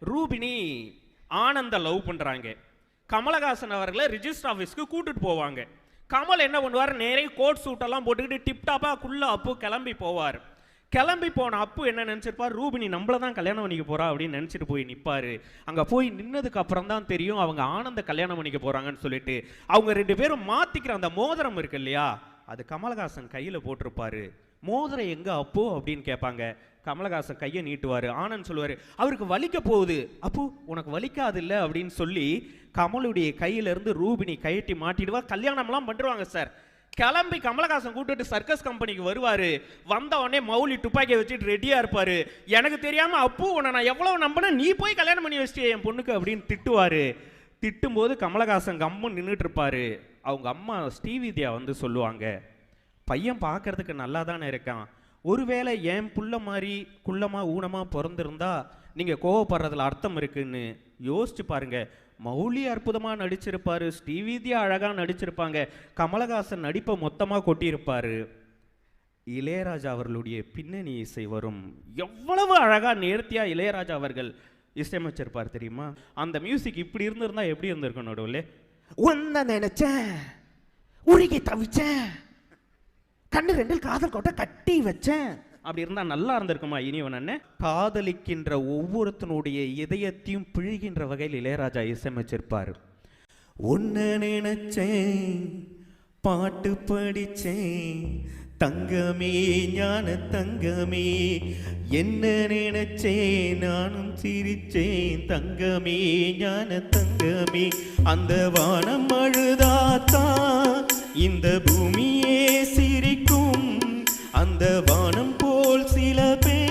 ரூபினி ஆனந்த love பண்ணுறாங்க. கமலஹாசன் அவர்களை register ஆஃபீஸ்க்கு கூட்டிட்டு போவாங்க. கமல் என்ன பண்ணுவார், நிறைய கோட் சூட்டெல்லாம் போட்டுக்கிட்டு டிப்டாப்பாக குள்ள அப்பு கிளம்பி போவார். கிளம்பி போன அப்பு என்ன நினச்சிருப்பார், ரூபினி நம்மள தான் கல்யாணம் பண்ணிக்க போகிறா அப்படின்னு நினச்சிட்டு போய் நிற்பார். அங்கே போய் நின்னதுக்கு அப்புறம் தான் தெரியும் அவங்க ஆனந்த கல்யாணம் பண்ணிக்க போகிறாங்கன்னு சொல்லிட்டு. அவங்க 2 பேரும் மாற்றிக்கிற அந்த மோதிரம் இருக்கு இல்லையா, அது கமலஹாசன் கையில் போட்டிருப்பாரு. மோதிரம் எங்கே அப்பு அப்படின்னு கேட்பாங்க. கமலஹாசன் கையை நீட்டுவார். ஆனந்த் சொல்லுவார், அவருக்கு வலிக்க போகுது. அப்பு உனக்கு வலிக்காது இல்லை அப்படின்னு சொல்லி கமலுடைய கையிலேருந்து ரூபினி கையட்டி மாட்டிடுவா. கல்யாணம்லாம் பண்ணுவாங்க சார். கிளம்பி கமலஹாசன் கூப்பிட்டு சர்க்கஸ் கம்பெனிக்கு வருவார். வந்த உடனே மௌலி துப்பாக்கியை வச்சுட்டு ரெடியாக இருப்பார். எனக்கு தெரியாமல் அப்பு உன்னை நான் எவ்வளோ நம்பினேன், நீ போய் கல்யாணம் பண்ணி வச்சிட்டியே என் பொண்ணுக்கு அப்படின்னு திட்டுவார். திட்டும்போது கமலஹாசன் கம்முன்னு நின்றுட்டு இருப்பார். அவங்க அம்மா ஸ்ரீவித்யா வந்து சொல்லுவாங்க, பையன் பார்க்கறதுக்கு நல்லா தானே இருக்கான், ஒருவேளை என் புள்ள மாதிரி குள்ளமாக ஊனமாக பிறந்திருந்தா நீங்கள் கோவப்படுறதுல அர்த்தம் இருக்குன்னு யோசிச்சு பாருங்க. மௌலி அற்புதமாக நடிச்சிருப்பார், ஸ்ரீவித்யா அழகாக நடிச்சிருப்பாங்க, கமலஹாசன் நடிப்பை மொத்தமாக கொட்டியிருப்பார். இளையராஜா அவர்களுடைய பின்னணி இசை வரும். எவ்வளவு அழகாக நேர்த்தியாக இளையராஜா அவர்கள் இசையமைச்சிருப்பார் தெரியுமா? அந்த மியூசிக் இப்படி இருந்திருந்தா எப்படி இருந்திருக்கும் நடுவில்? ஒன்ன நினைச்சேன், உருகி தவிச்சேன், கண்ணு 2 காதல் கோட்டை கட்டி வச்சேன், அப்படி இருந்தா நல்லா இருந்திருக்குமா இனிவன் அண்ணன்? காதலிக்கின்ற ஒவ்வொருத்தனுடைய இதயத்தையும் பிழிகின்ற வகையில் இளையராஜா இசையமைச்சிருப்பார். ஒன்ன நினைச்சேன், பாட்டு படிச்சேன், தங்கமே ஞான தங்கமே, என்ன நினைச்சேன் நானும் சிரிச்சேன், தங்கமே ஞான தங்கமே, அந்த வானம் அழுதாத்தான் இந்த பூமியே சிரிக்கும், அந்த வானம் போல் சில பேர்